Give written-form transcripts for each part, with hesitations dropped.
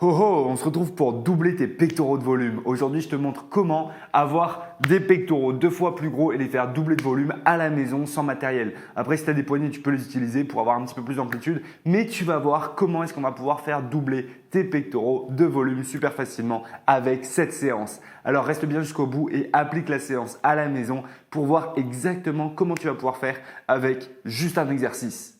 Oh oh, on se retrouve pour doubler tes pectoraux de volume. Aujourd'hui, je te montre comment avoir des pectoraux 2 fois plus gros et les faire doubler de volume à la maison sans matériel. Après, si tu as des poignets, tu peux les utiliser pour avoir un petit peu plus d'amplitude, mais tu vas voir comment est-ce qu'on va pouvoir faire doubler tes pectoraux de volume super facilement avec cette séance. Alors, reste bien jusqu'au bout et applique la séance à la maison pour voir exactement comment tu vas pouvoir faire avec juste un exercice.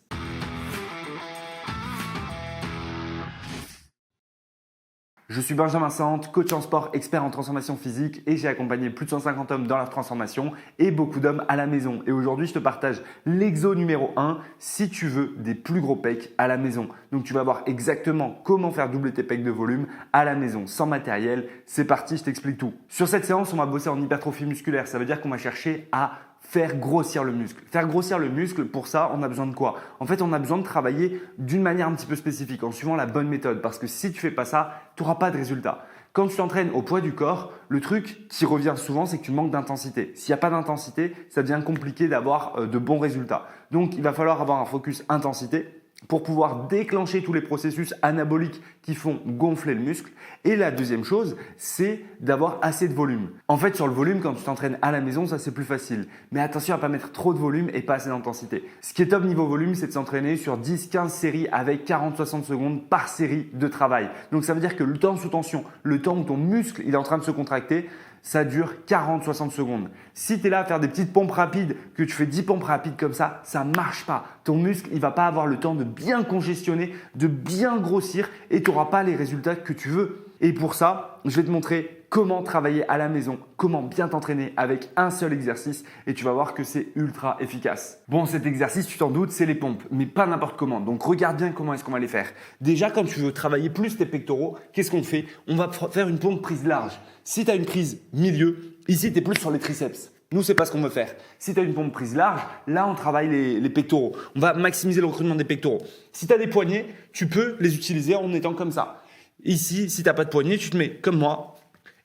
Je suis Benjamin Sante, coach en sport, expert en transformation physique et j'ai accompagné plus de 150 hommes dans leur transformation et beaucoup d'hommes à la maison. Et aujourd'hui, je te partage l'exo numéro 1 si tu veux des plus gros pecs à la maison. Donc, tu vas voir exactement comment faire doubler tes pecs de volume à la maison sans matériel. C'est parti, je t'explique tout. Sur cette séance, on va bosser en hypertrophie musculaire. Ça veut dire qu'on va chercher à faire grossir le muscle. Faire grossir le muscle, pour ça, on a besoin de quoi? En fait, on a besoin de travailler d'une manière un petit peu spécifique, en suivant la bonne méthode. Parce que si tu ne fais pas ça, tu n'auras pas de résultat. Quand tu t'entraînes au poids du corps, le truc qui revient souvent, c'est que tu manques d'intensité. S'il n'y a pas d'intensité, ça devient compliqué d'avoir de bons résultats. Donc, il va falloir avoir un focus intensité pour pouvoir déclencher tous les processus anaboliques qui font gonfler le muscle. Et la deuxième chose, c'est d'avoir assez de volume. En fait, sur le volume, quand tu t'entraînes à la maison, ça c'est plus facile. Mais attention à ne pas mettre trop de volume et pas assez d'intensité. Ce qui est top niveau volume, c'est de s'entraîner sur 10-15 séries avec 40-60 secondes par série de travail. Donc ça veut dire que le temps sous tension, le temps où ton muscle il est en train de se contracter, ça dure 40-60 secondes. Si tu es là à faire des petites pompes rapides, que tu fais 10 pompes rapides comme ça ne marche pas. Ton muscle, il va pas avoir le temps de bien congestionner, de bien grossir et tu n'auras pas les résultats que tu veux. Et pour ça, je vais te montrer comment travailler à la maison, comment bien t'entraîner avec un seul exercice et tu vas voir que c'est ultra efficace. Bon, cet exercice, tu t'en doutes, c'est les pompes, mais pas n'importe comment. Donc, regarde bien comment est-ce qu'on va les faire. Déjà, quand tu veux travailler plus tes pectoraux, qu'est-ce qu'on fait? On va faire une pompe prise large. Si tu as une prise milieu, ici, tu es plus sur les triceps. Nous, c'est pas ce qu'on veut faire. Si tu as une pompe prise large, là, on travaille les pectoraux. On va maximiser le recrutement des pectoraux. Si tu as des poignets, tu peux les utiliser en étant comme ça. Ici, si tu n'as pas de poignet, tu te mets comme moi.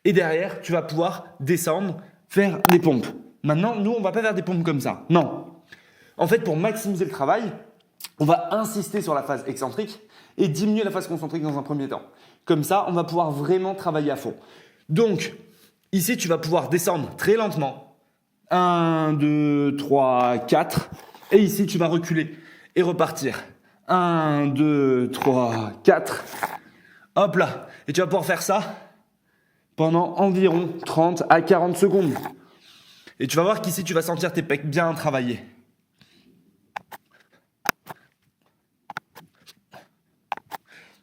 Et derrière, tu vas pouvoir descendre, faire des pompes. Maintenant, nous, on ne va pas faire des pompes comme ça. Non. En fait, pour maximiser le travail, on va insister sur la phase excentrique et diminuer la phase concentrique dans un premier temps. Comme ça, on va pouvoir vraiment travailler à fond. Donc, ici, tu vas pouvoir descendre très lentement. 1, 2, 3, 4. Et ici, tu vas reculer et repartir. 1, 2, 3, 4. Hop là. Et tu vas pouvoir faire ça pendant environ 30 à 40 secondes. Et tu vas voir qu'ici, tu vas sentir tes pecs bien travailler.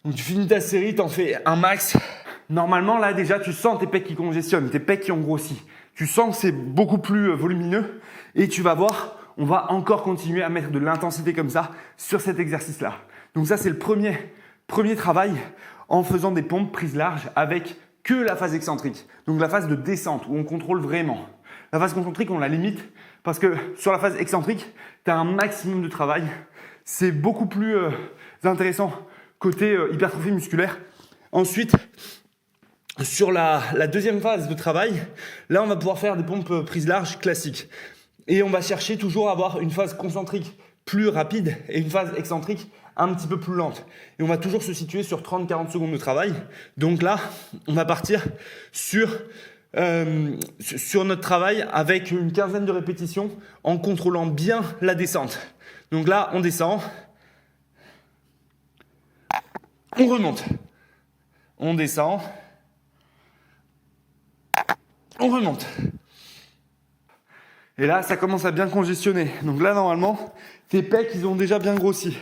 Donc, tu finis ta série, tu en fais un max. Normalement, là, déjà, tu sens tes pecs qui congestionnent, tes pecs qui ont grossi. Tu sens que c'est beaucoup plus volumineux. Et tu vas voir, on va encore continuer à mettre de l'intensité comme ça sur cet exercice-là. Donc ça, c'est le premier travail en faisant des pompes prises larges avec que la phase excentrique. Donc la phase de descente où on contrôle vraiment. La phase concentrique, on la limite parce que sur la phase excentrique, tu as un maximum de travail. C'est beaucoup plus intéressant côté hypertrophie musculaire. Ensuite, sur la deuxième phase de travail, là, on va pouvoir faire des pompes prises larges classiques. Et on va chercher toujours à avoir une phase concentrique plus rapide et une phase excentrique un petit peu plus lente. Et on va toujours se situer sur 30-40 secondes de travail. Donc là, on va partir sur notre travail avec une quinzaine de répétitions en contrôlant bien la descente. Donc là, on descend. On remonte. On descend. On remonte. Et là, ça commence à bien congestionner. Donc là, normalement, tes pecs, ils ont déjà bien grossi.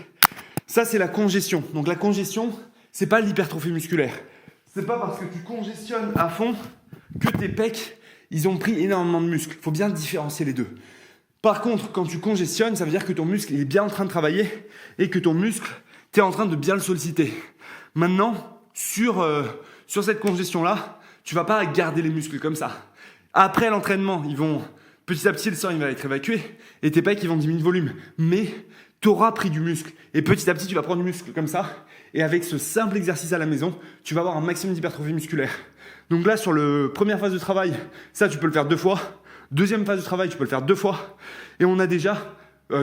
Ça, c'est la congestion. Donc la congestion, c'est pas l'hypertrophie musculaire. C'est pas parce que tu congestionnes à fond que tes pecs, ils ont pris énormément de muscle. Il faut bien différencier les deux. Par contre, quand tu congestionnes, ça veut dire que ton muscle il est bien en train de travailler et que ton muscle, tu es en train de bien le solliciter. Maintenant, sur cette congestion-là, tu vas pas garder les muscles comme ça. Après l'entraînement, petit à petit, le sang il va être évacué et tes pecs ils vont diminuer de volume. Mais tu auras pris du muscle et petit à petit, tu vas prendre du muscle comme ça. Et avec ce simple exercice à la maison, tu vas avoir un maximum d'hypertrophie musculaire. Donc là, sur la première phase de travail, ça, tu peux le faire 2 fois. Deuxième phase de travail, tu peux le faire 2 fois. Et on a déjà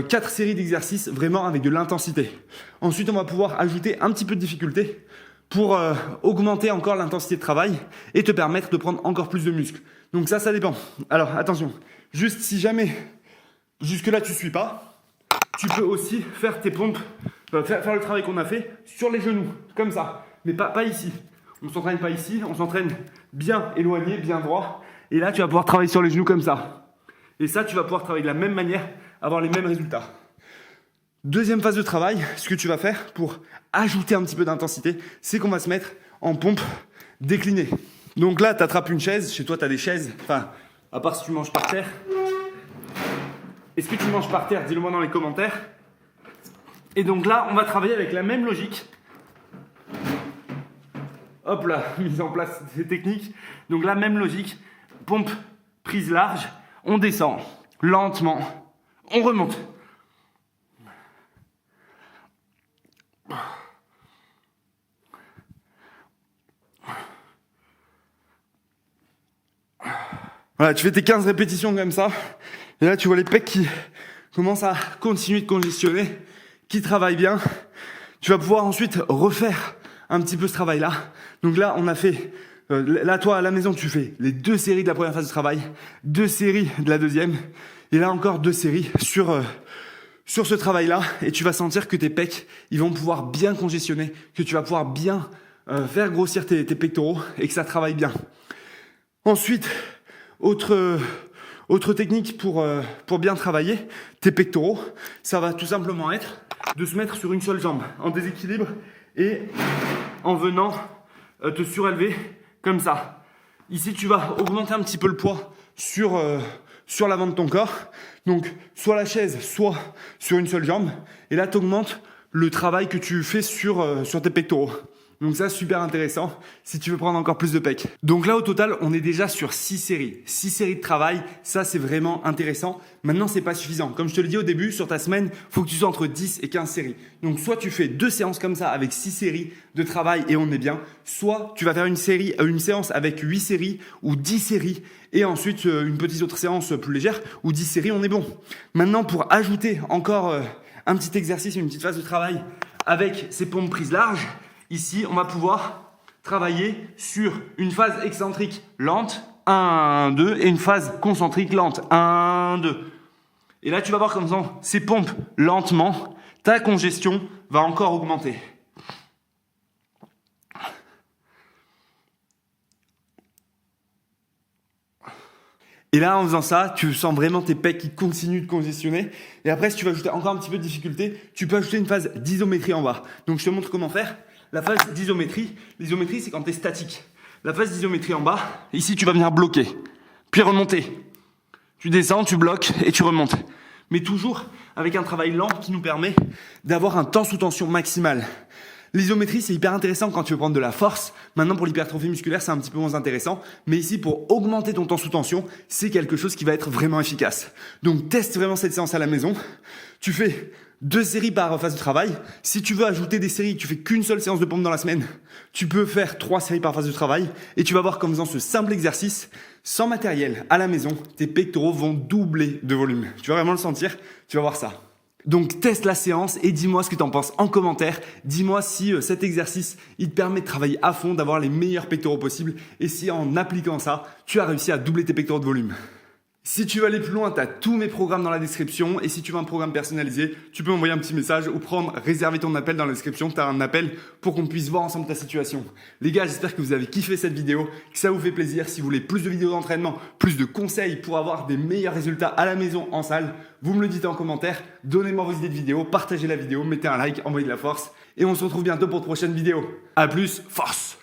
4 séries d'exercices vraiment avec de l'intensité. Ensuite, on va pouvoir ajouter un petit peu de difficulté pour augmenter encore l'intensité de travail et te permettre de prendre encore plus de muscles. Donc ça dépend. Alors attention, juste si jamais jusque-là tu ne suis pas, tu peux aussi faire tes pompes, faire le travail qu'on a fait sur les genoux, comme ça, mais pas ici. On ne s'entraîne pas ici, on s'entraîne bien éloigné, bien droit. Et là, tu vas pouvoir travailler sur les genoux comme ça. Et ça, tu vas pouvoir travailler de la même manière, avoir les mêmes résultats. Deuxième phase de travail, ce que tu vas faire pour ajouter un petit peu d'intensité, c'est qu'on va se mettre en pompe déclinée. Donc là, tu attrapes une chaise. Chez toi, tu as des chaises. Enfin, à part si tu manges par terre. Est-ce que tu manges par terre? Dis-le moi dans les commentaires. Et donc là, on va travailler avec la même logique. Hop là, mise en place ces techniques. Donc la même logique. Pompe prise large. On descend lentement. On remonte. Voilà, tu fais tes 15 répétitions comme ça. Et là, tu vois les pecs qui commencent à continuer de congestionner, qui travaillent bien. Tu vas pouvoir ensuite refaire un petit peu ce travail-là. Donc là, on a fait... là, toi, à la maison, tu fais les 2 séries de la première phase de travail, 2 séries de la deuxième. Et là, encore 2 séries sur ce travail-là. Et tu vas sentir que tes pecs, ils vont pouvoir bien congestionner, que tu vas pouvoir bien faire grossir tes pectoraux et que ça travaille bien. Ensuite... Autre technique pour bien travailler tes pectoraux, ça va tout simplement être de se mettre sur une seule jambe en déséquilibre et en venant te surélever comme ça. Ici, tu vas augmenter un petit peu le poids sur l'avant de ton corps. Donc, soit la chaise, soit sur une seule jambe. Et là, tu augmentes le travail que tu fais sur tes pectoraux. Donc ça, super intéressant si tu veux prendre encore plus de pecs. Donc là, au total, on est déjà sur 6 séries. 6 séries de travail, ça, c'est vraiment intéressant. Maintenant, c'est pas suffisant. Comme je te l'ai dit au début, sur ta semaine, faut que tu sois entre 10 et 15 séries. Donc soit tu fais 2 séances comme ça avec 6 séries de travail et on est bien. Soit tu vas faire une séance avec 8 séries ou 10 séries et ensuite une petite autre séance plus légère ou 10 séries, on est bon. Maintenant, pour ajouter encore un petit exercice, une petite phase de travail avec ces pompes prises larges, ici, on va pouvoir travailler sur une phase excentrique lente, 1, 2, et une phase concentrique lente, 1, 2. Et là, tu vas voir comme ça, ces pompes lentement, ta congestion va encore augmenter. Et là, en faisant ça, tu sens vraiment tes pecs qui continuent de congestionner. Et après, si tu veux ajouter encore un petit peu de difficulté, tu peux ajouter une phase d'isométrie en bas. Donc, je te montre comment faire. La phase d'isométrie, l'isométrie, c'est quand tu es statique. La phase d'isométrie en bas, ici, tu vas venir bloquer, puis remonter. Tu descends, tu bloques et tu remontes. Mais toujours avec un travail lent qui nous permet d'avoir un temps sous tension maximal. L'isométrie, c'est hyper intéressant quand tu veux prendre de la force. Maintenant, pour l'hypertrophie musculaire, c'est un petit peu moins intéressant. Mais ici, pour augmenter ton temps sous tension, c'est quelque chose qui va être vraiment efficace. Donc, teste vraiment cette séance à la maison. Tu fais 2 séries par phase de travail. Si tu veux ajouter des séries, tu fais qu'une seule séance de pompe dans la semaine, tu peux faire 3 séries par phase de travail. Et tu vas voir qu'en faisant ce simple exercice, sans matériel, à la maison, tes pectoraux vont doubler de volume. Tu vas vraiment le sentir, tu vas voir ça. Donc teste la séance et dis-moi ce que tu en penses en commentaire. Dis-moi si cet exercice, il te permet de travailler à fond, d'avoir les meilleurs pectoraux possibles et si en appliquant ça, tu as réussi à doubler tes pectoraux de volume. Si tu veux aller plus loin, tu as tous mes programmes dans la description. Et si tu veux un programme personnalisé, tu peux m'envoyer un petit message ou réserver ton appel dans la description. Tu as un appel pour qu'on puisse voir ensemble ta situation. Les gars, j'espère que vous avez kiffé cette vidéo, que ça vous fait plaisir. Si vous voulez plus de vidéos d'entraînement, plus de conseils pour avoir des meilleurs résultats à la maison, en salle, vous me le dites en commentaire. Donnez-moi vos idées de vidéos, partagez la vidéo, mettez un like, envoyez de la force. Et on se retrouve bientôt pour de prochaines vidéos. À plus, force!